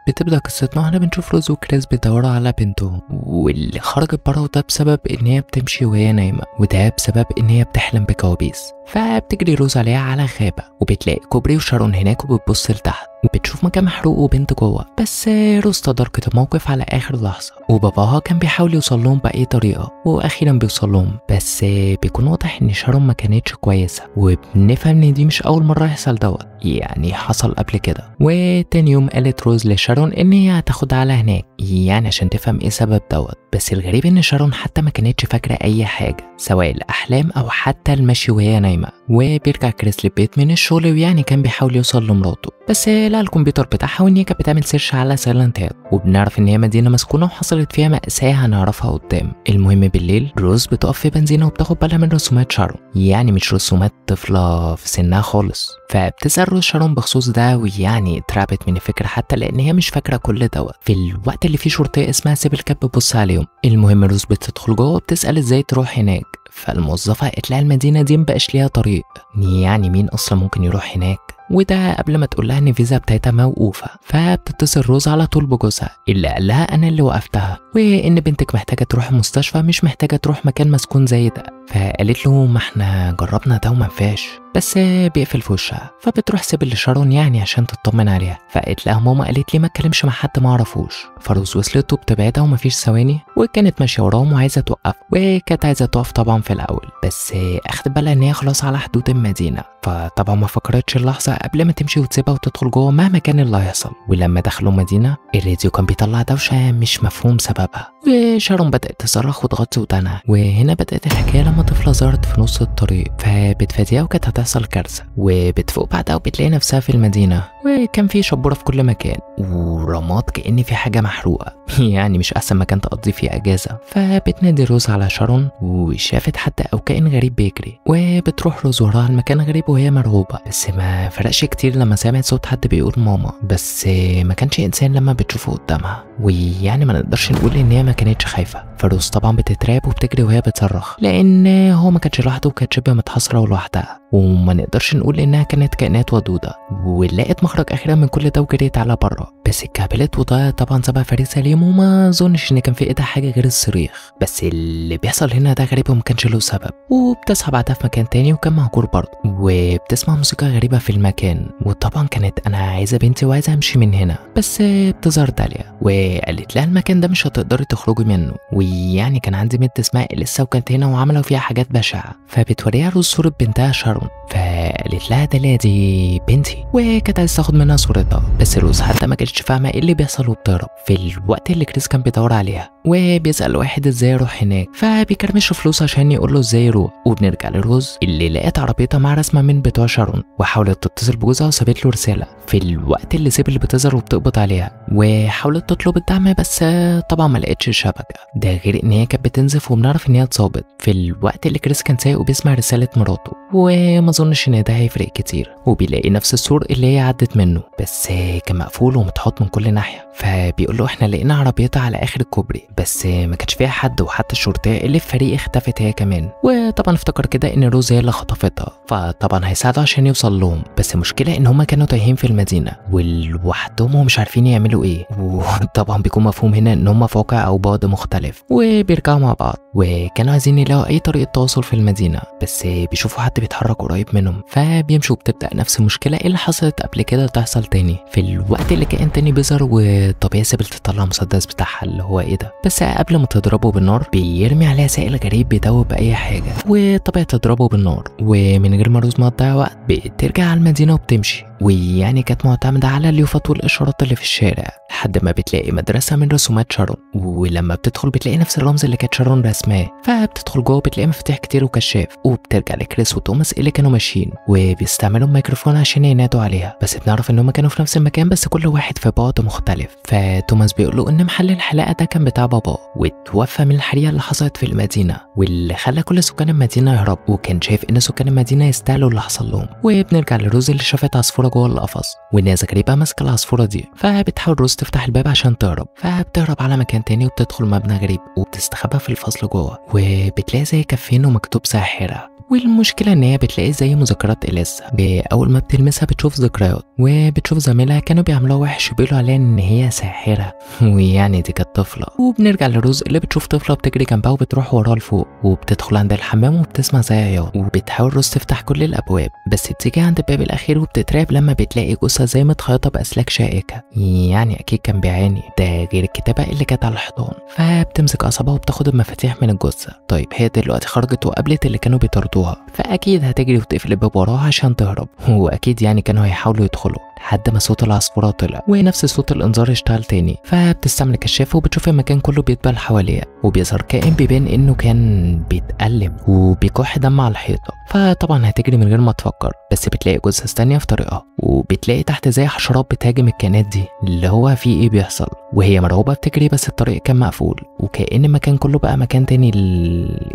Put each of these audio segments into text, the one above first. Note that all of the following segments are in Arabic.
بتبدأ قصتنا واحنا بنشوف روز وكريس بيدوروا على بنتهم واللي خرجت بره، وده بسبب ان هي بتمشي وهي نايمة، وده بسبب ان هي بتحلم بكوابيس. فبتجري روز عليها على غابة وبتلاقي كوبري وشارون هناك وبتبص لتحت وبتشوف مكان محروق وبنت جوه. بس روز تداركت الموقف على اخر لحظة، وباباها كان بيحاول يوصل لهم بأي طريقة واخيرا بيوصل لهم. بس بيكون واضح ان شارون ما كانتش كويسة، وبنفهم ان دي مش اول مرة يحصل دوت، يعني حصل قبل كده. وتاني يوم قالت روز لشارون ان هي هتاخدها على هناك يعني عشان تفهم ايه سبب دوت. بس الغريب ان شارون حتى ما كانتش فاكرة اي حاجة، سواء الاحلام او حتى المشي وهي نايمة. وبيرجع كريس للبيت من الشغل، ويعني كان بيحاول يوصل لمراته، بس لقى الكمبيوتر بتاعها وان هي كانت بتعمل سيرش على سايلنت هيل، وبنعرف ان هي مدينة مسكونة وحصلت فيها مأساة هنعرفها قدام. المهم بالليل روز بتقف في بنزينة وبتاخد بالها من رسومات شارون، يعني مش رسومات طفلة في سنها خالص. فبتسأل روز شارون بخصوص ده، ويعني اترعبت من الفكرة حتى لان هي مش فاكرة كل دوت في الوقت اللي فيه شرطية اسمها سيبل كانت بتبص عليهم. المهم روز بتدخل جوه وبتسأل ازاي تروح هناك، فالموظفة قالت لها المدينة دي مبقاش ليها طريق، يعني مين اصلا ممكن يروح هناك، وده قبل ما تقول لها ان الفيزا بتاعتها موقوفه. فبتتصل روز على طول بجوزها اللي قال لها انا اللي وقفتها، وان بنتك محتاجه تروح المستشفى مش محتاجه تروح مكان مسكون زي ده. فقالت له ما احنا جربنا ده وما نفعش، بس بيقفل في وشها. فبتروح سيبل لشارون يعني عشان تطمن عليها، فقالت لها ماما قالت لي ما اتكلمش مع حد ما اعرفوش. فروز وصلت وبتبعدها ومفيش ثواني، وكانت ماشيه وراهم وعايزه توقف، وكانت عايزه تقف طبعا في الاول، بس اخدت بالها ان هي خلاص على حدود المدينه. فطبعا ما فكرتش اللحظه قبل ما تمشي وتسيبها وتدخل جوه مهما كان اللي هيحصل. ولما دخلوا مدينه الراديو كان بيطلع دوشه مش مفهوم سببها، وشارون بدات تصرخ وتغطي ودانها. وهنا بدات الحكايه لما طفله ظهرت في نص الطريق، فبتفاديها وكانت هتحصل كارثه، وبتفوق بعدها وبتلاقي نفسها في المدينه، وكان في شبوره في كل مكان ورماد كأن في حاجه محروقه يعني مش احسن مكان تقضي فيه اجازه. فبتنادي روز على شارون وشافت حد او كائن غريب بيجري، وبتروح روز وراها المكان غريب وهي مرعوبه. بس ما فرقش كتير لما سمعت صوت حد بيقول ماما، بس ما كانش انسان لما بتشوفه قدامها، ويعني ما نقدرش نقول ان هي ما كانتش خايفه. فروز طبعا بتترعب وبتجري وهي بتصرخ، لان هو ما كانش لوحده وكانت شبه متحصره ولوحدها، وما نقدرش نقول انها كانت كائنات ودوده. ولقت مخرج اخيرا من كل ده وجريت على بره، بس اتكعبلت وده طبعا سبب فريق سليم، وما اظنش ان كان في ايدها حاجه غير الصريخ. بس اللي بيحصل هنا ده غريب وما كانش له سبب. وبتصحى بعدها في مكان تاني وكان مهجور برضه، وبتسمع موسيقى غريبه في المكان، وطبعا كانت انا عايزه بنتي وعايزه امشي من هنا. بس بتظهر داليا وقالت لها المكان ده مش هتقدري تخرجي منه، ويعني كان عندي بنت اسمها اليسا وكانت هنا وعملوا فيها حاجات بشعه. فبتوريها روز صوره بنتها شارون، فقالت لها داليا دي بنتي، وكانت عايزه تاخد منها صورتها. بس روز حتى ما كانتش فاهمه ايه اللي بيحصل وبتهرب في الوقت اللي كريس كان بيدور عليها، وبيسال واحد ازاي يروح هناك، فبيكرمش فلوس عشان يقول له ازاي يروح. وبنرجع لروز اللي لقيت عربيتها مع رسمه من بتوع شارون، وحاولت تتصل بجوزها وسابت له رساله في الوقت اللي سيبل بتظهر وبتقبض عليها، وحاولت تطلب الدعم بس طبعا ما لقتش الشبكه. ده غير ان هي كانت بتنزف، وبنعرف ان هي اتصابت في الوقت اللي كريس كان سايق وبيسمع رساله مراته، وما اظنش ان ده هيفرق كتير. وبيلاقي نفس السور اللي هي عدت منه، بس كان مقفول ومتحوط من كل ناحيه. فبيقول له احنا لقينا عربيتها على اخر الكوبري، بس ما كانش فيها حد، وحتى الشرطيه اللي في فريق اختفت هي كمان. وطبعا افتكر كده ان روز هي اللي خطفتها، فطبعا هيساعده عشان يوصل لهم. بس المشكله ان هما كانوا تايهين في المدينه ولوحدهم ومش عارفين يعملوا ايه، وطبعا بيكون مفهوم هنا ان هما في واقع او بعد مختلف. وبيرجعوا مع بعض، وكانوا عايزين يلاقوا اي طريقه تواصل في المدينه، بس بيشوفوا حد بيتحرك قريب منهم، فبيمشوا. وبتبدا نفس المشكله اللي حصلت قبل كده تحصل تاني في الوقت اللي كائن تاني بيظهر. وطبيعي سيبل تطلع مسدس بتاعها اللي هو ايه ده، بس قبل ما تضربه بالنار بيرمي عليها سائل غريب بيدوب اي حاجه، وطبيعي تضربه بالنار. ومن غير ما روز ما تضيع وقت بترجع على المدينه وبتمشي، ويعني كانت معتمده على اليوفط والاشارات اللي في الشارع لحد ما بتلاقي مدرسه من رسومات شارون. ولما بتدخل بتلاقي نفس الرمز اللي كانت شارون رسماه، فبتدخل جوه بتلاقي مفاتيح كتير وكشاف. وبترجع لكريس وتوماس اللي كانوا ماشيين وبيستعملوا الميكروفون عشان ينادوا عليها، بس بنعرف ان هم كانوا في نفس المكان بس كل واحد في بعد مختلف. فتوماس بيقول له ان محل الحلاقه ده كان بتاع باباه، وتوفى من الحريقه اللي حصلت في المدينه واللي خلى كل سكان المدينه يهربوا، وكان شايف ان سكان المدينه يستاهلوا اللي حصل لهم. وبنرجع لروز اللي شافت عصفوره جوه القفص، والناس غريبه ماسكه العصفوره دي، فبتحاول روز تفتح الباب عشان تهرب، فبتهرب على مكان تاني وبتدخل مبنى غريب وبتستخبى في الفصل جوه، وبتلاقي زي كافين ومكتوب ساحرة. والمشكلة ان هي بتلاقي زي مذكرات إليسا، اول ما بتلمسها بتشوف ذكريات وبتشوف زميلها كانوا بيعملوها وحش وبيقولوا عليها ان هي ساحرة ويعني دي كانت طفلة. وبنرجع لروز اللي بتشوف طفلة بتجري جنبها وبتروح وراها لفوق، وبتدخل عند الحمام وبتسمع زي عياط، وبتحاول روز تفتح كل الابواب بس بتيجي عند الباب الاخير وبتترعب لما بتلاقي جثة زي متخيطة باسلاك شائكة، يعني اكيد كان بيعاني، ده غير الكتابة اللي كانت على الحيطان. فبتمسك اعصابها وبتاخد المفاتيح من الجثة. طيب هي دلوقتي خرجت وقابلت اللي كانوا بيطاردوها، فاكيد هتجري وتقفل الباب وراها عشان تهرب، واكيد يعني كانوا هيحاولوا يدخلوا لحد ما صوت العصفورة طلع ونفس صوت الانذار اشتغل تاني. فبتستعمل الكشاف وبتشوف المكان كله بيتبل حواليها، وبيظهر كائن بيبان انه كان بيتألم وبيكح دم على الحيطة. فطبعا هتجري من غير ما تفكر، بس بتلاقي جثث تانية في طريقها، وبتلاقي تحت زي حشرات بتهاجم الكائنات دي اللي هو في ايه بيحصل، وهي مرعوبة بتجري بس الطريق كان مقفول وكأن المكان كله بقى مكان تاني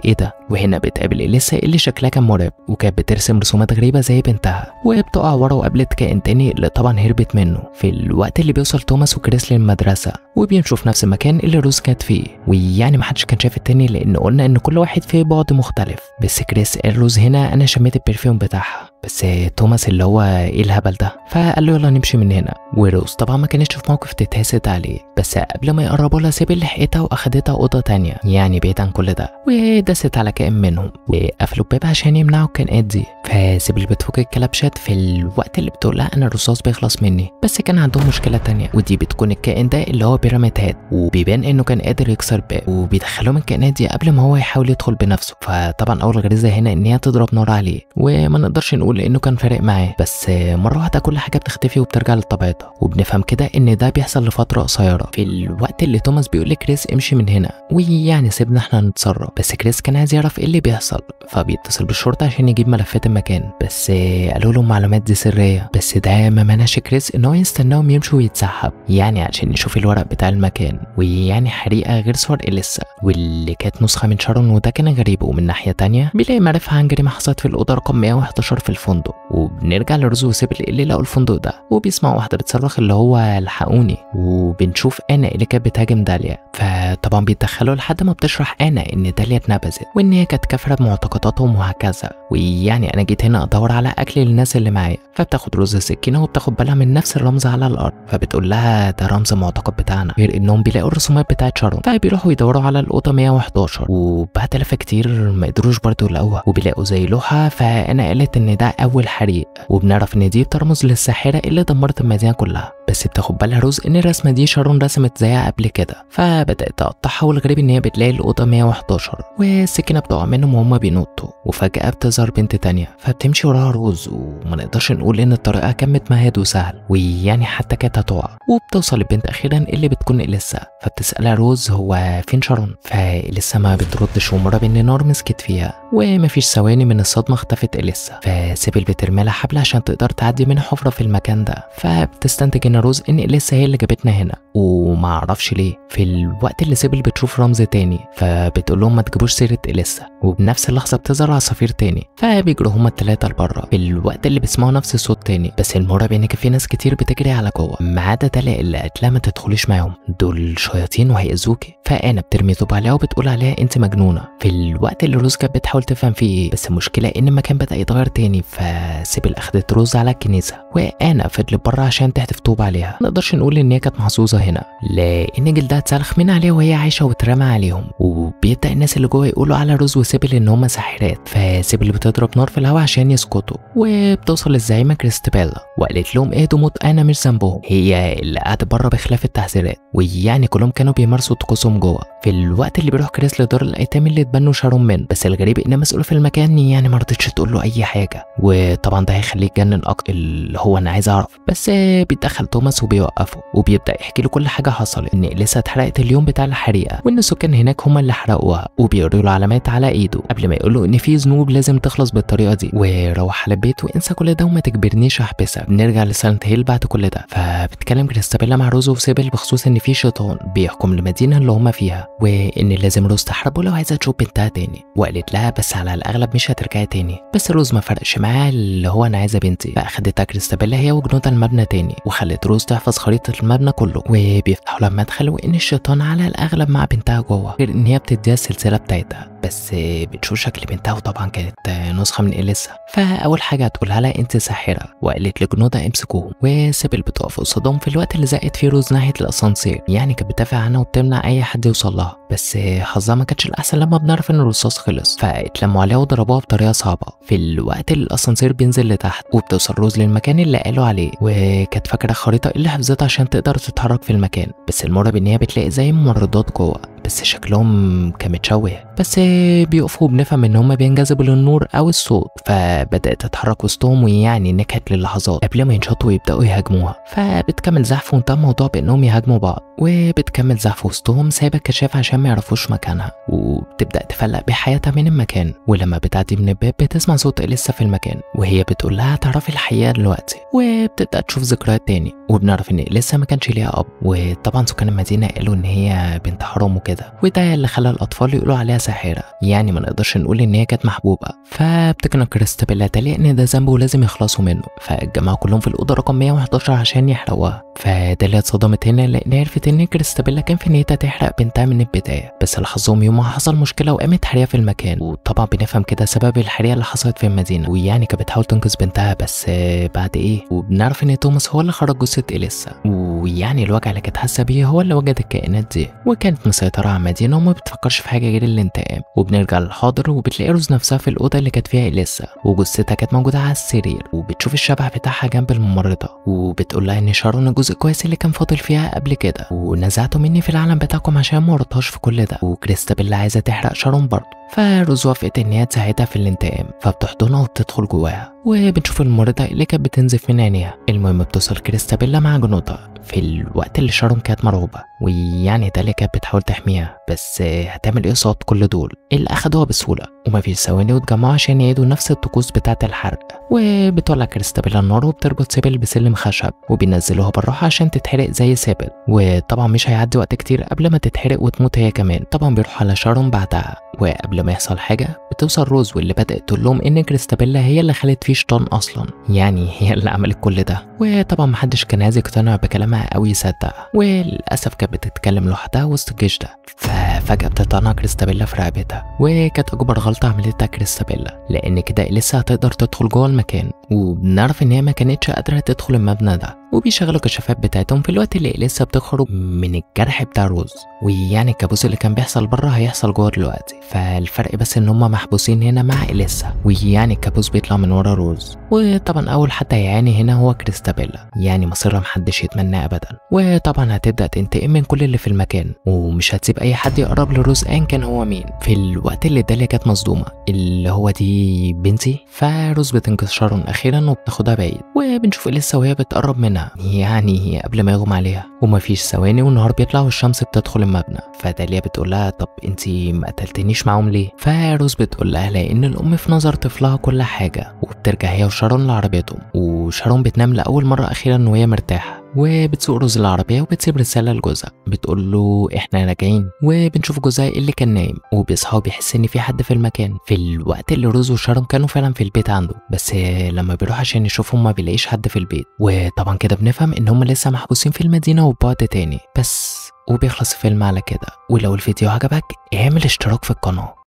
ايه ده. وهنا بتقابل إليسا اللي شكلها كان مرعب وكانت بترسم رسومات غريبة زي بنتها، وبتقع ورا وقابلت كائن تاني اللي طبعا هربت منه في الوقت اللي بيوصل توماس وكريس للمدرسة، وبيمشوا في نفس المكان اللي روز كانت فيه، ويعني محدش كان شايف التاني لان قلنا ان كل واحد فيه بعد مختلف. بس كريس قال روز هنا انا شميت البرفيوم بتاعها، بس توماس اللي هو ايه الهبل ده، فقال له يلا نمشي من هنا. وروز طبعا ما كانتش في موقف تتحسد عليه، بس قبل ما يقربوا لها سيبل لحقتها واخدتها اوضه تانية يعني بعيد عن كل ده، ودست على كائن منهم وقفلوا الباب عشان يمنعوا الكائنات دي. فسيبل بتفك الكلبشات في الوقت اللي بتقول لها انا الرصاص بيخلص مني، بس كان عندهم مشكله تانية، ودي بتكون الكائن ده اللي هو بيراميد هاد، وبيبان انه كان قادر يكسر الباب، وبيدخلهم الكائنات دي قبل ما هو يحاول يدخل بنفسه. فطبعا اول غريزه هنا ان هي تضرب نار عليه، وما نقدرش نقول انه كان فارق معاه، بس مره واحده كل حاجه بتختفي وبترجع لطبيعتها، وبنفهم كده ان ده بيحصل لفتره قصيره في الوقت اللي توماس بيقول لكريس امشي من هنا ويعني سيبنا احنا نتصرف. بس كريس كان عايز يعرف ايه اللي بيحصل، فبيتصل بالشرطه عشان يجيب ملفات المكان، بس قالوا له المعلومات دي سريه، بس ده ما منعش كريس ان هو يستناهم يمشوا ويتسحب يعني عشان يشوف الورق بتاع المكان، ويعني حريقه غير صور إليسا واللي كانت نسخه من شارون، وده كان غريب. ومن ناحيه تانية بيلاقي معرفه عن جريمه حصلت في الاوضه رقم 111 في الفندق، وبنرجع لروز وسيبل اللي لقوا الفندق ده، وبيسمعوا واحده بتصرخ اللي هو الحقوني، وبنشوف انا اللي كانت بتهاجم داليا. فطبعا بيتدخلوا لحد ما بتشرح انا ان داليا اتنبذت وان هي كانت كافره بمعتقداتهم وهكذا، ويعني انا جيت هنا ادور على اكل للناس اللي معايا. فبتاخد روز السكينه وبتاخد بالها من نفس الرمز على الارض، فبتقول لها ده رمز المعتقد بتاعنا، غير انهم بيلاقوا الرسومات بتاعت شارون. فبيروحوا يدوروا على الاوضه 111 وبعد لفه كتير ما قدروش برضه يلاقوها، وبيلاقوا زي لوحه. فانا قالت ان ده اول حريق، وبنعرف ان دي بترمز للساحره اللي دمرت المدينه كلها. بس بتاخد بالها روز ان الرسمه دي شارون رسمت زيها قبل كده، فبدات تقطعها، والغريب ان هي بتلاقي الاوضه 111 والسكينه بتقع منهم وهم بينطوا، وفجاه بتظهر بنت تانية فبتمشي وراها روز، وما نقدرش نقول ان الطريقه كانت مهاد وسهل، ويعني حتى كانت هتقع. وبتوصل البنت اخيرا اللي بتكون إليسا، فبتسالها روز هو فين شارون، فإليسا ما بتردش، ومرة بان نار مسكت فيها، ومفيش ثواني من الصدمه اختفت إليسا. فسيبل بترمي لها حبل عشان تقدر تعدي من حفره في المكان ده، فبتستنتج ان روز ان إليسا هي اللي جابتنا هنا، وما اعرفش ليه. في الوقت اللي سيبل بتشوف رمز تاني، فبتقول لهم ما تجيبوش سيره إليسا، وبنفس اللحظه بتظهر عصافير تاني، فبيجروا هما الثلاثه لبره. في الوقت اللي بيسمعوا نفس الصوت تاني، بس المرعب ان كان في ناس كتير بتجري على جوه ما عدا داليا اللي قالت لها ما تدخليش معاهم، دول شياطين وهيأذوكي. فانا بترمي طوب عليها وبتقول عليها انت مجنونه. في الوقت اللي روز كانت بتحاول تفهم فيه ايه، بس المشكله ان المكان بدا يتغير تاني. فسيبل اخدت روز على الكنيسه، وانا فضلت بره عشان تحدف طوب عليها. ما نقدرش نقول ان هي كانت محظوظه هنا، لان جلدها اتسلخ من عليها وهي عايشه واترمى عليهم، وبيبدا الناس اللي جوه يقولوا على روز وسيبل ان هم ساحرات. فسيبل بتضرب نار في الهواء عشان يسكتوا، وبتوصل الزعيمه كريستابيلا وقالت لهم اهدوا موت انا مش ذنبهم، هي اللي قاعده بره بخلاف التحذيرات، ويعني كلهم كانوا بيمارسوا طقوسهم جوه. في الوقت اللي بيروح كريس لدار الايتام اللي اتبنوا شارون من، بس الغريب ان مسؤول في المكان يعني ما رضتش تقول له اي حاجه، وطبعا ده هيخليه يتجنن اكتر اللي هو انا عايز اعرف. بس بيتدخل توماس وبيوقفه، وبيبدا يحكي له كل حاجه حصلت، ان إليسا اتحرقت اليوم بتاع الحريقه، وان السكان هناك هم اللي حرقوها، وبيوروا له علامات على ايده قبل ما يقول له ان في ذنوب لازم تخلص بالطريقه دي وروح على البيت وانسى كل ده وما تجبرنيش احبسك. بنرجع لسايلنت هيل بعد كل ده، فبتكلم كريستابيلا مع روز وسيبل بخصوص ان في شيطان بيحكم المدينه اللي هما فيها، وان لازم روز تحاربه لو عايزه تشوف بنتها تاني. وقالت لها بس على الاغلب مش هترجعي تاني، بس روز ما فرقش معاها اللي هو انا عايزه بنتي. فاخدتها كريستابيلا هي وجنودها المبنى تاني وخلت روز تحفظ خريطه المبنى كله، وبيفتحوا لما دخلوا وان الشيطان على الاغلب مع بنتها جوه، غير ان هي بتديها السلسله بتاعتها بس بتشوف شكل بنتها وطبعا كانت نسخه من إليسا. فاول حاجه هتقولها لها انت ساحره، وقالت لجنودها امسكوهم. وسيبل بتقف قصادهم في الوقت اللي زقت فيه روز ناحيه الاسانسير، يعني كانت بتدافع عنها وبتمنع اي حد يوصل لها، بس حظها ما كانش الاحسن لما بنعرف ان الرصاص خلص، فاتلموا عليها وضربوها بطريقه صعبه. في الوقت اللي الاسانسير بينزل لتحت وبتوصل روز للمكان اللي قالوا عليه، وكانت فاكره خريطه اللي حفظتها عشان تقدر تتحرك في المكان، بس المره ان هي بتلاقي زي ممرضات جوه بس شكلهم كان متشوه، بس بيقفوا بنفهم ان هم بينجذبوا للنور او الصوت، فبدات تتحرك وسطهم ويعني نكهت للحظات قبل ما ينشطوا ويبداوا يهاجموها. فبتكمل زحف وانتهى الموضوع بانهم يهاجموا بعض، وبتكمل زحف وسطهم سايبه الكشاف عشان ما يعرفوش مكانها، وبتبدا تفلق بحياتها من المكان. ولما بتعدي من الباب بتسمع صوت إليسا في المكان وهي بتقول لها تعرفي الحقيقه دلوقتي، وبتبدا تشوف ذكريات تاني. وبنعرف ان إليسا ما كانش ليها اب، وطبعا سكان المدينه قالوا ان هي بنت حرام وكده، وده اللي خلى الاطفال يقولوا عليها ساحره، يعني ما نقدرش نقول ان هي كانت محبوبه. فبتقنع كريستابيلا تالي ان ده ذنب ولازم يخلصوا منه، فاتجمعوا كلهم في الاوضه رقم 111 عشان يحرقوها. فداليا اتصدمت هنا لان عرفت ان كريستابيلا كان في نيتها تحرق بنتها من البدايه، بس لحظهم يومها حصل مشكله وقامت حريقه في المكان، وطبعا بنفهم كده سبب الحريقه اللي حصلت في المدينه، ويعني كانت بتحاول تنقذ بنتها بس بعد ايه. وبنعرف ان توماس هو اللي خرج جثه إليسا، ويعني الوجع اللي كانت حاسه بيه هو اللي وجد الكائنات دي، وكانت مسيطره على المدينه وما بتفكرش في حاجه غير الانتقام. وبنرجع للحاضر وبتلاقي روز نفسها في الاوضه اللي كانت فيها إليسا، وجثتها كانت موجوده على السرير، وبتشوف الشبح بتاعها جنب الممرضه، وبتقول لها ان شارون الجزء كويس اللي كان فاضل فيها قبل كده، ونزعته مني في العالم بتاعكم عشان ما ورطهاش في كل ده. وكريستابيلا عايزه تحرق شارون برضه، فروز وافقت ان هي تساعدها في الانتقام، فبتحضنها وبتدخل جواها، وبنشوف الممرضه اللي كانت بتنزف من عينيها. المهم بتوصل كريستابيلا مع جنودها في الوقت اللي شارون كانت مرعوبه، ويعني داليا كانت بتحاول تحميها، بس هتعمل ايه قصاد كل دول اللي اخدوها بسهوله، ومفيش ثواني واتجمعوا عشان يعيدوا نفس الطقوس بتاعه الحرق. وبتولع كريستابيلا النار وبتربط سيبل بسلم خشب وبينزلوها بالراحه عشان تتحرق زي سيبل، وطبعا مش هيعدي وقت كتير قبل ما تتحرق وتموت هي كمان. طبعا بيروحوا على شارون بعدها، وقبل ما يحصل حاجه بتوصل روز واللي بدات تقول لهم ان كريستابيلا هي اللي خلت فيه شيطان اصلا، يعني هي اللي عملت كل ده. وطبعا محدش كان عايز يقتنع بكلامها او يصدقها، وللاسف كانت بتتكلم لوحدها وسط الجيش ده. ففجاه بتطعنها كريستابيلا في رقبتها، وكانت اكبر غلطه عملتها كريستابيلا لان كده لسه هتقدر تدخل جوه المكان. وبنعرف ان هي ما كانتش قادره تدخل المبنى ده، وبيشغلوا كشافات بتاعتهم في الوقت اللي لسه بتخرج من الجرح بتاع روز، ويعني الكابوس اللي كان بيحصل بره هيحصل جوه دلوقتي. فالفرق بس ان هم محبوسين هنا مع إليسا، ويعني الكابوس بيطلع من ورا روز. وطبعا اول حد هيعاني هنا هو كريستابيلا، يعني مصيرها محدش يتمناه ابدا. وطبعا هتبدا تنتقم من كل اللي في المكان، ومش هتسيب اي حد يقرب لروز ايا كان هو مين. في الوقت اللي داليا كانت مصدومه اللي هو دي بنتي، فروز بتنقذ شارون اخيرا وبتاخدها بعيد، وبنشوف إليسا وهي بتقرب منها يعني قبل ما يغمى عليها. ومفيش ثواني والنهار بيطلع والشمس بتدخل المبنى، فداليا بتقول لها طب انتي ما قتلتنيش معاهم ليه؟ فروز بتقول لها لان الام في نظر طفلها كل حاجه. وبترجع هي وشارون لعربيتهم، وشارون بتنام لاول مره اخيرا وهي مرتاحه، وبتسوق روز العربيه وبتسيب رساله لجوزها بتقول له احنا راجعين. وبنشوف جوزها اللي كان نايم وبيصحى وبيحس ان في حد في المكان، في الوقت اللي روز وشارون كانوا فعلا في البيت عنده، بس لما بيروح عشان يشوفهم ما بيلاقيش حد في البيت. وطبعا كده بنفهم ان هم لسه محبوسين في المدينه وبعد تاني بس. وبيخلص الفيلم على كده. ولو الفيديو عجبك اعمل اشتراك في القناه.